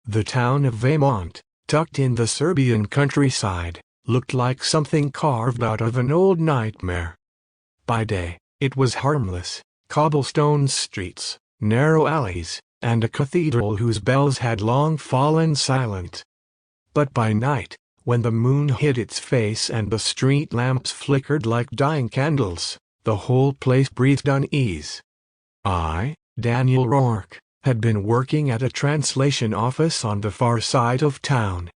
The town of Vaimont, tucked in the Serbian countryside, looked like something carved out of an old nightmare. By day, it was harmless: cobblestone streets, narrow alleys, and a cathedral whose bells had long fallen silent. But by night, when the moon hid its face and the street lamps flickered like dying candles, the whole place breathed unease. I, Daniel Rourke, had been working at a translation office on the far side of town.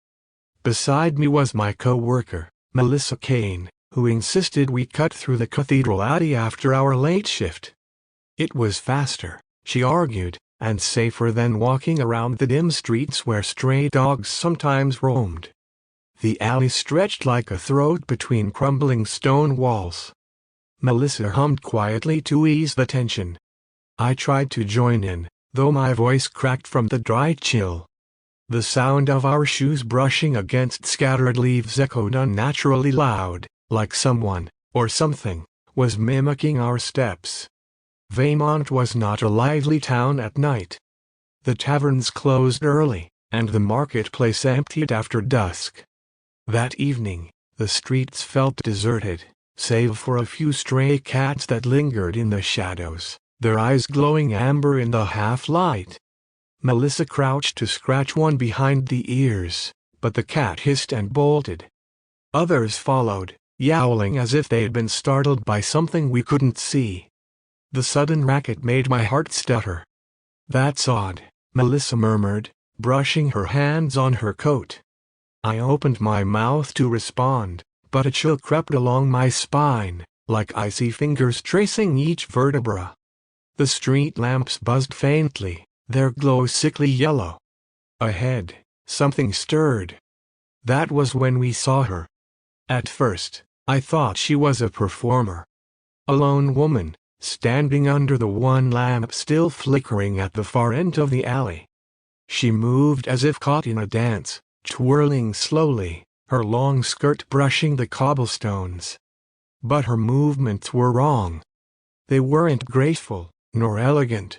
Beside me was my co-worker, Melissa Kane, who insisted we cut through the cathedral alley after our late shift. It was faster, she argued, and safer than walking around the dim streets where stray dogs sometimes roamed. The alley stretched like a throat between crumbling stone walls. Melissa hummed quietly to ease the tension. I tried to join in, though my voice cracked from the dry chill. The sound of our shoes brushing against scattered leaves echoed unnaturally loud, like someone, or something, was mimicking our steps. Vaimont was not a lively town at night. The taverns closed early, and the marketplace emptied after dusk. That evening, the streets felt deserted, save for a few stray cats that lingered in the shadows, their eyes glowing amber in the half-light. Melissa crouched to scratch one behind the ears, but the cat hissed and bolted. Others followed, yowling as if they had been startled by something we couldn't see. The sudden racket made my heart stutter. "That's odd," Melissa murmured, brushing her hands on her coat. I opened my mouth to respond, but a chill crept along my spine, like icy fingers tracing each vertebra. The street lamps buzzed faintly, their glow sickly yellow. Ahead, something stirred. That was when we saw her. At first, I thought she was a performer. A lone woman, standing under the one lamp still flickering at the far end of the alley. She moved as if caught in a dance, twirling slowly, her long skirt brushing the cobblestones. But her movements were wrong. They weren't graceful, nor elegant.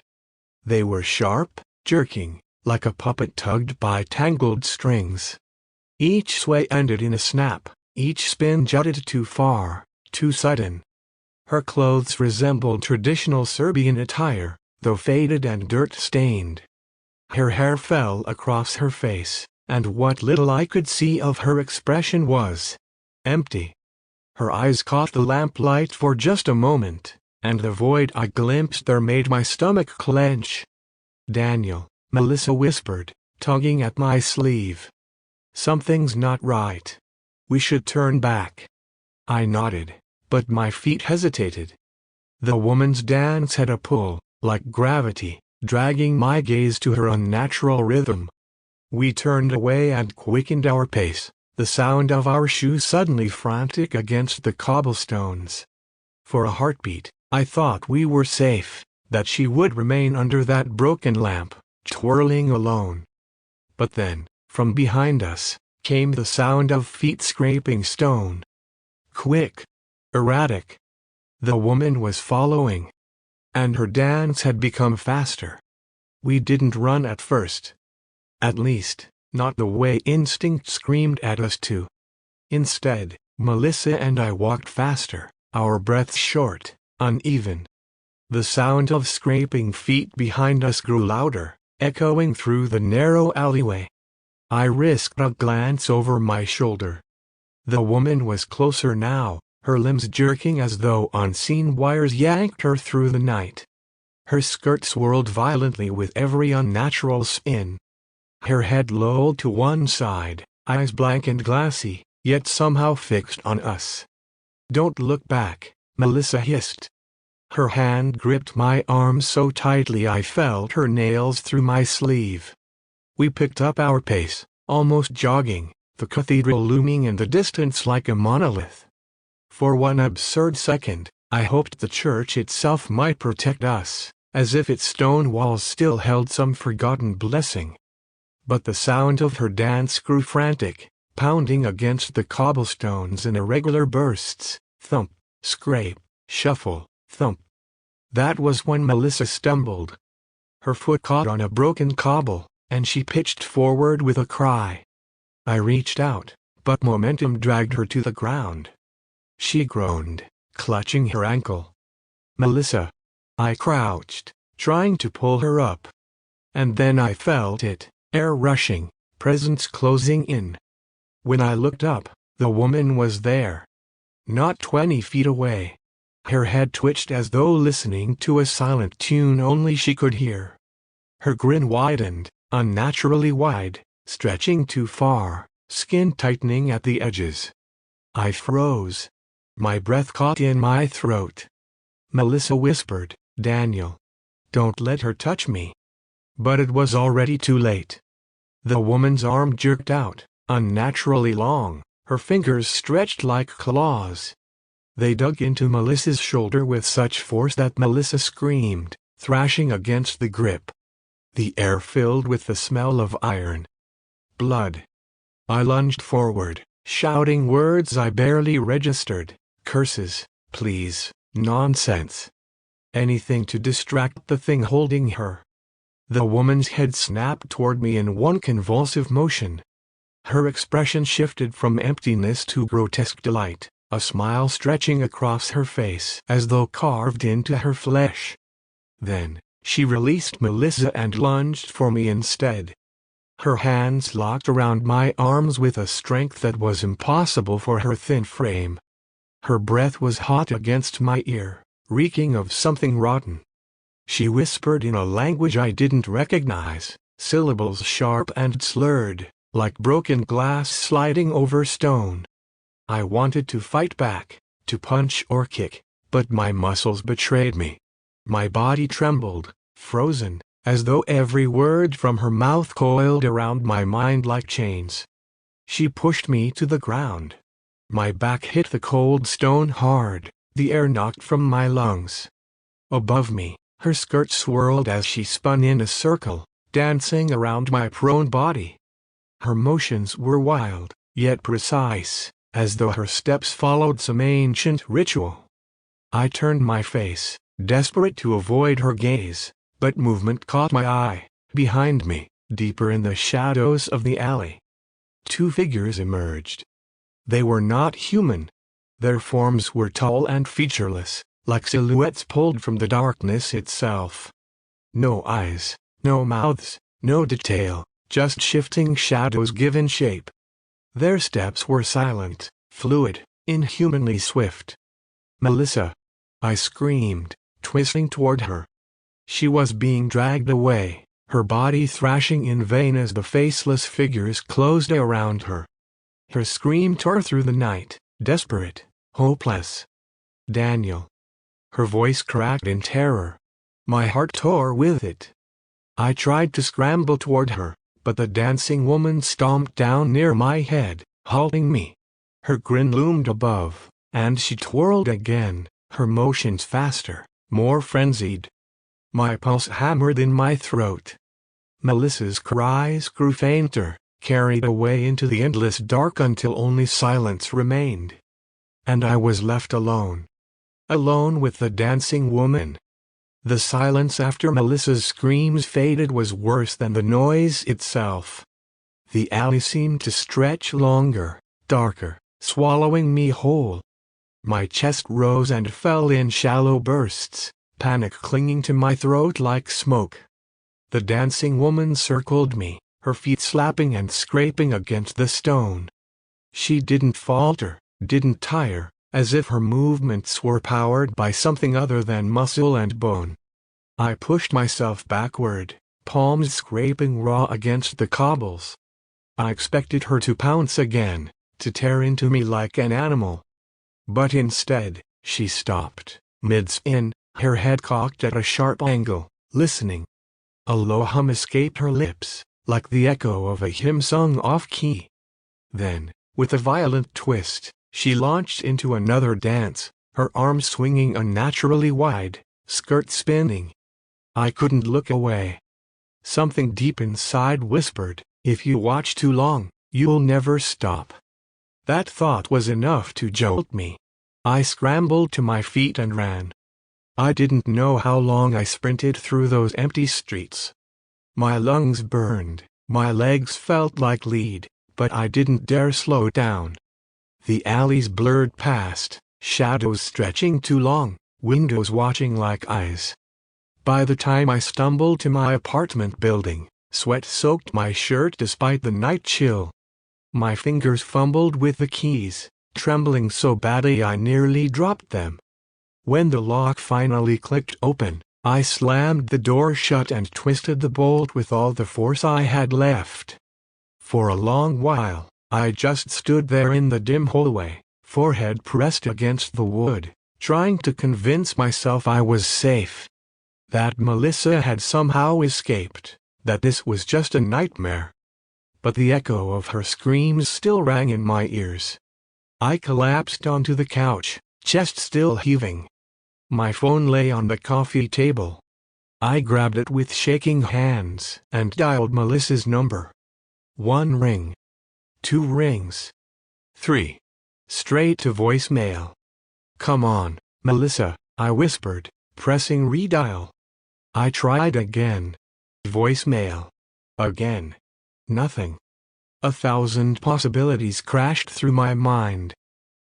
They were sharp, jerking, like a puppet tugged by tangled strings. Each sway ended in a snap, each spin jutted too far, too sudden. Her clothes resembled traditional Serbian attire, though faded and dirt-stained. Her hair fell across her face, and what little I could see of her expression was empty. Her eyes caught the lamplight for just a moment, and the void I glimpsed there made my stomach clench. "Daniel," Melissa whispered, tugging at my sleeve. "Something's not right. We should turn back." I nodded, but my feet hesitated. The woman's dance had a pull, like gravity, dragging my gaze to her unnatural rhythm. We turned away and quickened our pace, the sound of our shoes suddenly frantic against the cobblestones. For a heartbeat, I thought we were safe, that she would remain under that broken lamp, twirling alone. But then, from behind us, came the sound of feet scraping stone. Quick, erratic. The woman was following. And her dance had become faster. We didn't run at first. At least, not the way instinct screamed at us to. Instead, Melissa and I walked faster, our breaths short, uneven. The sound of scraping feet behind us grew louder, echoing through the narrow alleyway. I risked a glance over my shoulder. The woman was closer now, her limbs jerking as though unseen wires yanked her through the night. Her skirt swirled violently with every unnatural spin. Her head lolled to one side, eyes blank and glassy, yet somehow fixed on us. "Don't look back," Melissa hissed. Her hand gripped my arm so tightly I felt her nails through my sleeve. We picked up our pace, almost jogging, the cathedral looming in the distance like a monolith. For one absurd second, I hoped the church itself might protect us, as if its stone walls still held some forgotten blessing. But the sound of her dance grew frantic, pounding against the cobblestones in irregular bursts, thump, scrape, shuffle, thump. That was when Melissa stumbled. Her foot caught on a broken cobble, and she pitched forward with a cry. I reached out, but momentum dragged her to the ground. She groaned, clutching her ankle. "Melissa!" I crouched, trying to pull her up. And then I felt it, air rushing, presence closing in. When I looked up, the woman was there. Not 20 feet away. Her head twitched as though listening to a silent tune only she could hear. Her grin widened, unnaturally wide, stretching too far, skin tightening at the edges. I froze. My breath caught in my throat. Melissa whispered, "Daniel, don't let her touch me." But it was already too late. The woman's arm jerked out, unnaturally long, her fingers stretched like claws. They dug into Melissa's shoulder with such force that Melissa screamed, thrashing against the grip. The air filled with the smell of iron. Blood. I lunged forward, shouting words I barely registered, curses, pleas, nonsense. Anything to distract the thing holding her. The woman's head snapped toward me in one convulsive motion. Her expression shifted from emptiness to grotesque delight, a smile stretching across her face as though carved into her flesh. Then, she released Melissa and lunged for me instead. Her hands locked around my arms with a strength that was impossible for her thin frame. Her breath was hot against my ear, reeking of something rotten. She whispered in a language I didn't recognize, syllables sharp and slurred, like broken glass sliding over stone. I wanted to fight back, to punch or kick, but my muscles betrayed me. My body trembled, frozen, as though every word from her mouth coiled around my mind like chains. She pushed me to the ground. My back hit the cold stone hard, the air knocked from my lungs. Above me, her skirt swirled as she spun in a circle, dancing around my prone body. Her motions were wild, yet precise, as though her steps followed some ancient ritual. I turned my face, desperate to avoid her gaze, but movement caught my eye. Behind me, deeper in the shadows of the alley, 2 figures emerged. They were not human. Their forms were tall and featureless, like silhouettes pulled from the darkness itself. No eyes, no mouths, no detail, just shifting shadows given shape. Their steps were silent, fluid, inhumanly swift. "Melissa!" I screamed, twisting toward her. She was being dragged away, her body thrashing in vain as the faceless figures closed around her. Her scream tore through the night, desperate, hopeless. "Daniel!" Her voice cracked in terror. My heart tore with it. I tried to scramble toward her, but the dancing woman stomped down near my head, halting me. Her grin loomed above, and she twirled again, her motions faster, more frenzied. My pulse hammered in my throat. Melissa's cries grew fainter, carried away into the endless dark until only silence remained. And I was left alone. Alone with the dancing woman. The silence after Melissa's screams faded was worse than the noise itself. The alley seemed to stretch longer, darker, swallowing me whole. My chest rose and fell in shallow bursts, panic clinging to my throat like smoke. The dancing woman circled me, her feet slapping and scraping against the stone. She didn't falter, didn't tire, as if her movements were powered by something other than muscle and bone. I pushed myself backward, palms scraping raw against the cobbles. I expected her to pounce again, to tear into me like an animal. But instead, she stopped, mid-spin, her head cocked at a sharp angle, listening. A low hum escaped her lips, like the echo of a hymn sung off-key. Then, with a violent twist, she launched into another dance, her arms swinging unnaturally wide, skirt spinning. I couldn't look away. Something deep inside whispered, "If you watch too long, you'll never stop." That thought was enough to jolt me. I scrambled to my feet and ran. I didn't know how long I sprinted through those empty streets. My lungs burned, my legs felt like lead, but I didn't dare slow down. The alleys blurred past, shadows stretching too long, windows watching like eyes. By the time I stumbled to my apartment building, sweat soaked my shirt despite the night chill. My fingers fumbled with the keys, trembling so badly I nearly dropped them. When the lock finally clicked open, I slammed the door shut and twisted the bolt with all the force I had left. For a long while, I just stood there in the dim hallway, forehead pressed against the wood, trying to convince myself I was safe. That Melissa had somehow escaped, that this was just a nightmare. But the echo of her screams still rang in my ears. I collapsed onto the couch, chest still heaving. My phone lay on the coffee table. I grabbed it with shaking hands and dialed Melissa's number. 1 ring. 2 rings. 3. Straight to voicemail. "Come on, Melissa," I whispered, pressing redial. I tried again. Voicemail. Again. Nothing. 1,000 possibilities crashed through my mind.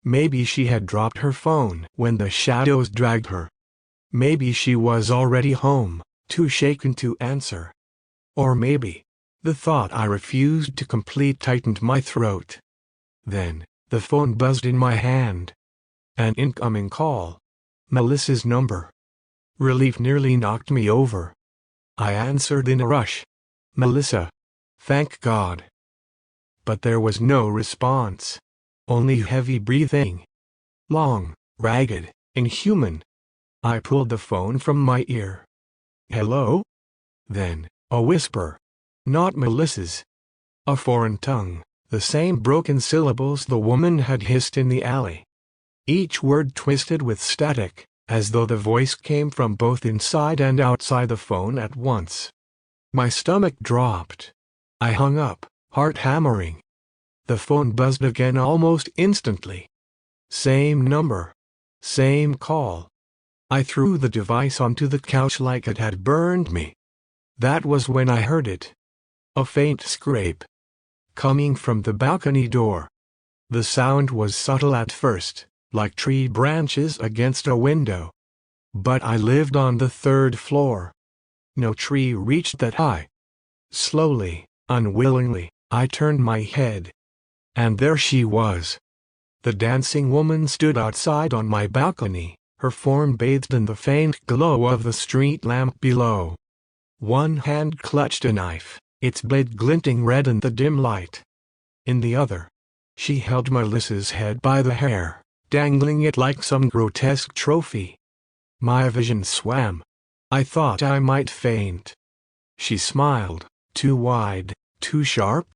Maybe she had dropped her phone when the shadows dragged her. Maybe she was already home, too shaken to answer. Or maybe, the thought I refused to complete tightened my throat. Then, the phone buzzed in my hand. An incoming call. Melissa's number. Relief nearly knocked me over. I answered in a rush. "Melissa. Thank God." But there was no response. Only heavy breathing. Long, ragged, inhuman. I pulled the phone from my ear. "Hello?" Then, a whisper. Not Melissa's. A foreign tongue, the same broken syllables the woman had hissed in the alley. Each word twisted with static, as though the voice came from both inside and outside the phone at once. My stomach dropped. I hung up, heart hammering. The phone buzzed again almost instantly. Same number. Same call. I threw the device onto the couch like it had burned me. That was when I heard it. A faint scrape. Coming from the balcony door. The sound was subtle at first, like tree branches against a window. But I lived on the 3rd floor. No tree reached that high. Slowly, unwillingly, I turned my head. And there she was. The dancing woman stood outside on my balcony, her form bathed in the faint glow of the street lamp below. One hand clutched a knife, its blade glinting red in the dim light. In the other, she held Melissa's head by the hair, dangling it like some grotesque trophy. My vision swam. I thought I might faint. She smiled, too wide, too sharp,